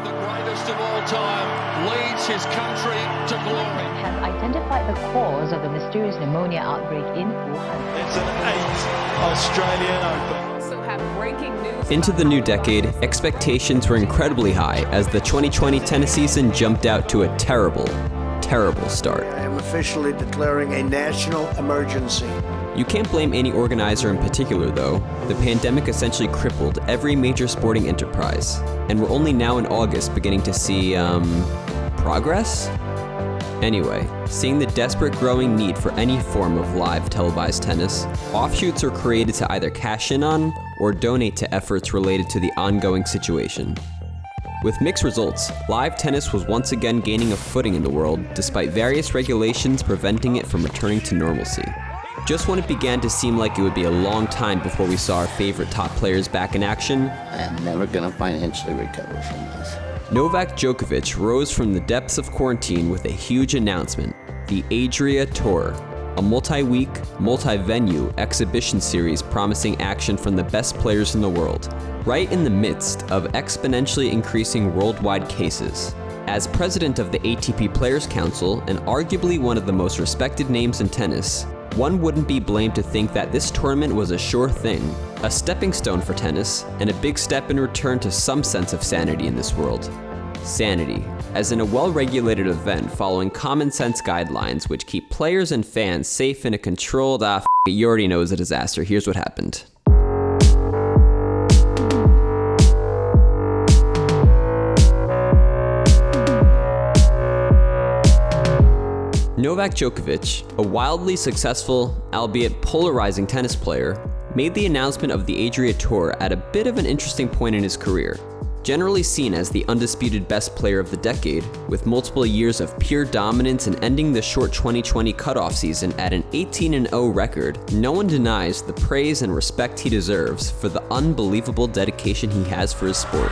the greatest of all time, leads his country to glory. Has identified the cause of the mysterious pneumonia outbreak in Wuhan. It's an 8 Australian Open. Also have breaking news. Into the new decade, expectations were incredibly high as the 2020 tennis season jumped out to a terrible start. I am officially declaring a national emergency. You can't blame any organizer in particular, though. The pandemic essentially crippled every major sporting enterprise, and we're only now in August beginning to see, progress? Anyway, seeing the desperate growing need for any form of live televised tennis, offshoots are created to either cash in on or donate to efforts related to the ongoing situation. With mixed results, live tennis was once again gaining a footing in the world, despite various regulations preventing it from returning to normalcy. Just when it began to seem like it would be a long time before we saw our favorite top players back in action, I am never going to financially recover from this. Novak Djokovic rose from the depths of quarantine with a huge announcement: the Adria Tour, a multi-week, multi-venue exhibition series promising action from the best players in the world, right in the midst of exponentially increasing worldwide cases. As president of the ATP Players Council and arguably one of the most respected names in tennis, one wouldn't be blamed to think that this tournament was a sure thing, a stepping stone for tennis, and a big step in return to some sense of sanity in this world. Sanity, as in a well-regulated event following common sense guidelines which keep players and fans safe in a controlled, you already know it's a disaster. Here's what happened. Novak Djokovic, a wildly successful, albeit polarizing tennis player, made the announcement of the Adria Tour at a bit of an interesting point in his career. Generally seen as the undisputed best player of the decade, with multiple years of pure dominance and ending the short 2020 cutoff season at an 18-0 record, no one denies the praise and respect he deserves for the unbelievable dedication he has for his sport.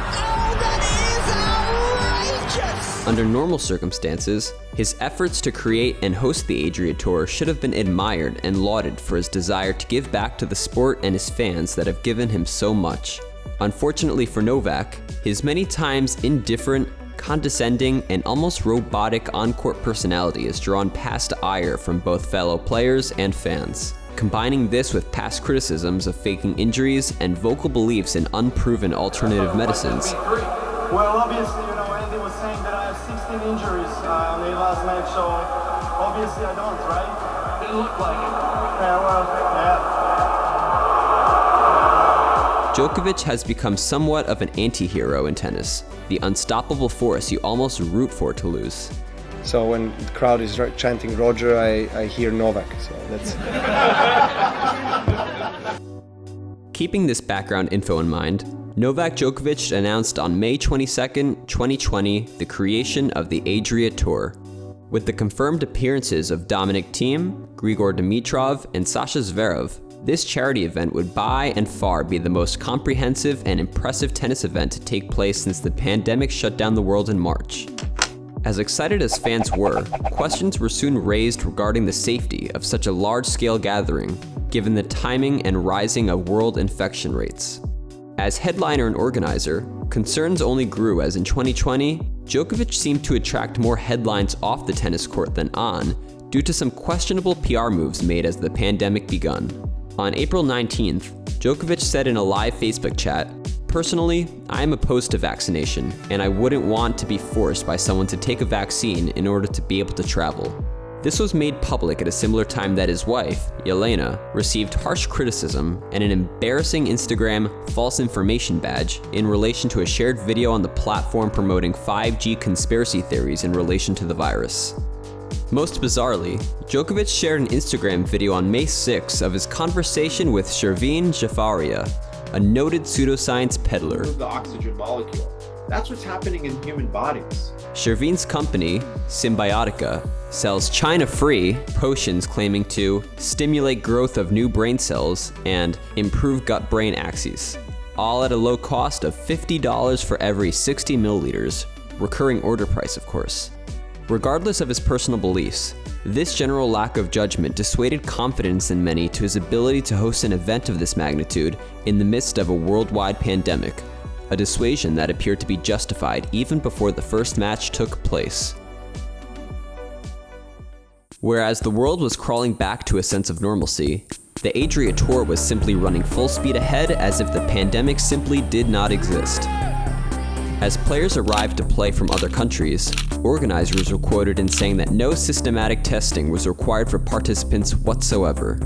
Under normal circumstances, his efforts to create and host the Adria Tour should have been admired and lauded for his desire to give back to the sport and his fans that have given him so much. Unfortunately for Novak, his many times indifferent, condescending, and almost robotic on-court personality has drawn past ire from both fellow players and fans. Combining this with past criticisms of faking injuries and vocal beliefs in unproven alternative medicines. Well, obviously, Andy was saying that I have 16 injuries on the last match, so obviously I don't, right? Didn't look like it. Yeah, well, yeah. Djokovic has become somewhat of an anti-hero in tennis, the unstoppable force you almost root for to lose. So when the crowd is chanting Roger, I hear Novak, so that's... Keeping this background info in mind, Novak Djokovic announced on May 22, 2020, the creation of the Adria Tour. With the confirmed appearances of Dominic Thiem, Grigor Dimitrov, and Sasha Zverev, this charity event would by and far be the most comprehensive and impressive tennis event to take place since the pandemic shut down the world in March. As excited as fans were, questions were soon raised regarding the safety of such a large-scale gathering, given the timing and rising of world infection rates. As headliner and organizer, concerns only grew as in 2020, Djokovic seemed to attract more headlines off the tennis court than on, due to some questionable PR moves made as the pandemic begun. On April 19th, Djokovic said in a live Facebook chat, "Personally, I am opposed to vaccination, and I wouldn't want to be forced by someone to take a vaccine in order to be able to travel." This was made public at a similar time that his wife, Yelena, received harsh criticism and an embarrassing Instagram false information badge in relation to a shared video on the platform promoting 5G conspiracy theories in relation to the virus. Most bizarrely, Djokovic shared an Instagram video on May 6 of his conversation with Shervin Jafaria, a noted pseudoscience peddler. The oxygen molecule. That's what's happening in human bodies. Shervin's company, Symbiotica, sells China-free potions claiming to stimulate growth of new brain cells and improve gut-brain axes, all at a low cost of $50 for every 60 milliliters, recurring order price, of course. Regardless of his personal beliefs, this general lack of judgment dissuaded confidence in many to his ability to host an event of this magnitude in the midst of a worldwide pandemic, a dissuasion that appeared to be justified even before the first match took place. Whereas the world was crawling back to a sense of normalcy, the Adria Tour was simply running full speed ahead as if the pandemic simply did not exist. As players arrived to play from other countries, organizers were quoted in saying that no systematic testing was required for participants whatsoever.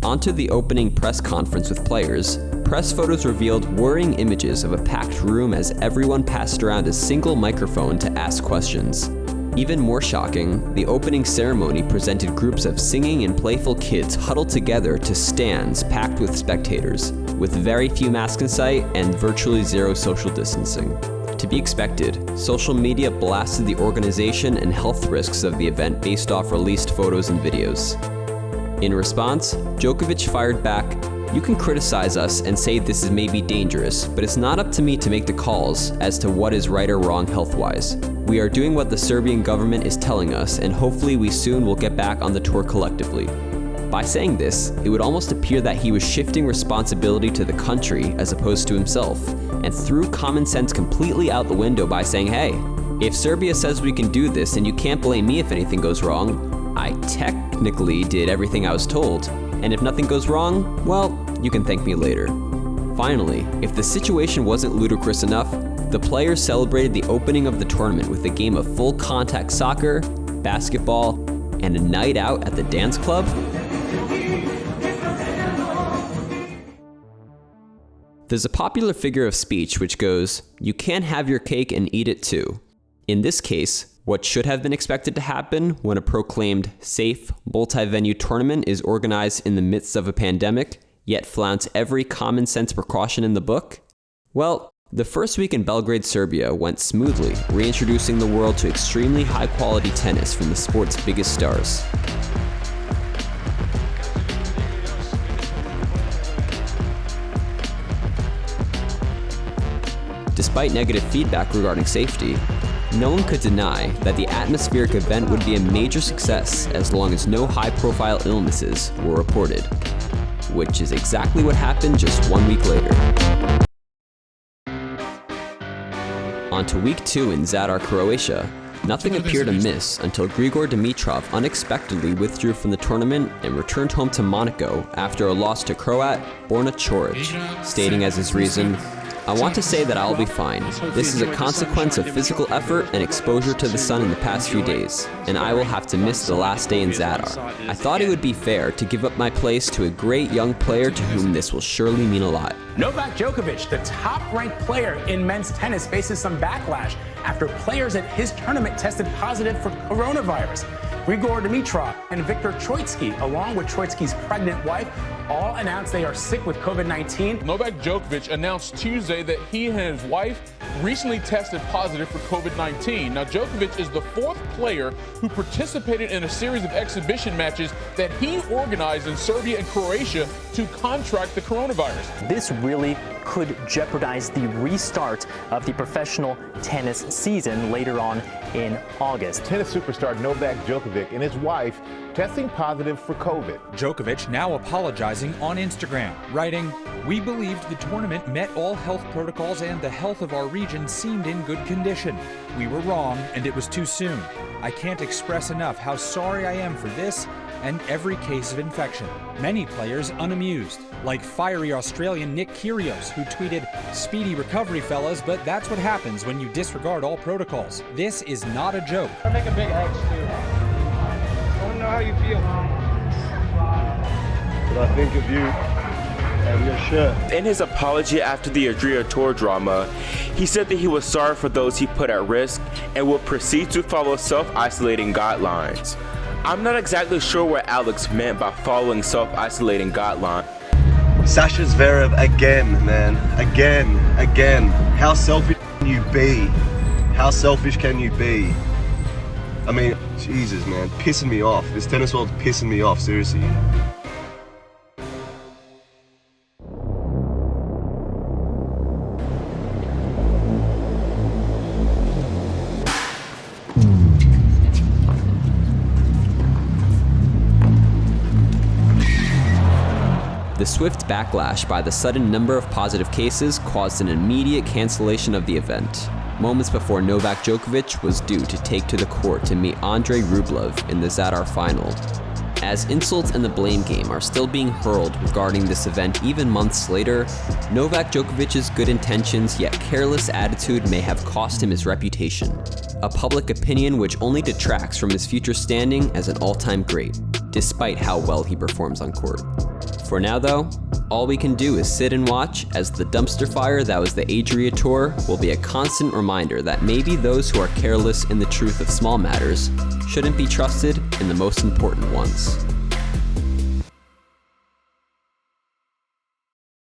Onto the opening press conference with players, press photos revealed worrying images of a packed room as everyone passed around a single microphone to ask questions. Even more shocking, the opening ceremony presented groups of singing and playful kids huddled together to stands packed with spectators, with very few masks in sight and virtually zero social distancing. To be expected, social media blasted the organization and health risks of the event based off released photos and videos. In response, Djokovic fired back, "You can criticize us and say this is maybe dangerous, but it's not up to me to make the calls as to what is right or wrong health-wise. We are doing what the Serbian government is telling us, and hopefully we soon will get back on the tour collectively." By saying this, it would almost appear that he was shifting responsibility to the country as opposed to himself, and threw common sense completely out the window by saying, "Hey, if Serbia says we can do this and you can't blame me if anything goes wrong, I technically did everything I was told, and if nothing goes wrong, well, you can thank me later." Finally, if the situation wasn't ludicrous enough, the players celebrated the opening of the tournament with a game of full contact soccer, basketball, and a night out at the dance club. There's a popular figure of speech which goes, "You can't have your cake and eat it too." In this case, what should have been expected to happen when a proclaimed safe, multi-venue tournament is organized in the midst of a pandemic, yet flaunts every common sense precaution in the book? Well, the first week in Belgrade, Serbia went smoothly, reintroducing the world to extremely high-quality tennis from the sport's biggest stars. Despite negative feedback regarding safety, no one could deny that the atmospheric event would be a major success as long as no high-profile illnesses were reported, which is exactly what happened just 1 week later. On to week 2 in Zadar, Croatia. Nothing appeared amiss until Grigor Dimitrov unexpectedly withdrew from the tournament and returned home to Monaco after a loss to Croat Borna Coric, stating as his reason, "I want to say that I'll be fine. This is a consequence of physical effort and exposure to the sun in the past few days, and I will have to miss the last day in Zadar. I thought it would be fair to give up my place to a great young player to whom this will surely mean a lot." Novak Djokovic, the top-ranked player in men's tennis, faces some backlash after players at his tournament tested positive for coronavirus. Grigor Dimitrov and Viktor Troicki, along with Troicki's pregnant wife, all announced they are sick with COVID-19. Novak Djokovic announced Tuesday that he and his wife recently tested positive for COVID-19. Now, Djokovic is the 4th player who participated in a series of exhibition matches that he organized in Serbia and Croatia to contract the coronavirus. This really could jeopardize the restart of the professional tennis season later on in August. Tennis superstar Novak Djokovic and his wife testing positive for COVID. Djokovic now apologizing on Instagram, writing, "We believed the tournament met all health protocols and the health of our region seemed in good condition. We were wrong and it was too soon. I can't express enough how sorry I am for this and every case of infection." Many players unamused, like fiery Australian Nick Kyrgios, who tweeted, "Speedy recovery, fellas, but that's what happens when you disregard all protocols. This is not a joke." I make a big X too. I want to know how you feel. What I think of you and your shirt. In his apology after the Adria Tour drama, he said that he was sorry for those he put at risk and will proceed to follow self-isolating guidelines. I'm not exactly sure what Alex meant by following self-isolating guidelines. Sasha Zverev again, man. Again. How selfish can you be? How selfish can you be? I mean, Jesus, man. Pissing me off. This tennis world's pissing me off, seriously. The swift backlash by the sudden number of positive cases caused an immediate cancellation of the event, moments before Novak Djokovic was due to take to the court to meet Andrei Rublev in the Zadar final. As insults and the blame game are still being hurled regarding this event even months later, Novak Djokovic's good intentions yet careless attitude may have cost him his reputation, a public opinion which only detracts from his future standing as an all-time great, despite how well he performs on court. For now though, all we can do is sit and watch as the dumpster fire that was the Adria Tour will be a constant reminder that maybe those who are careless in the truth of small matters shouldn't be trusted in the most important ones.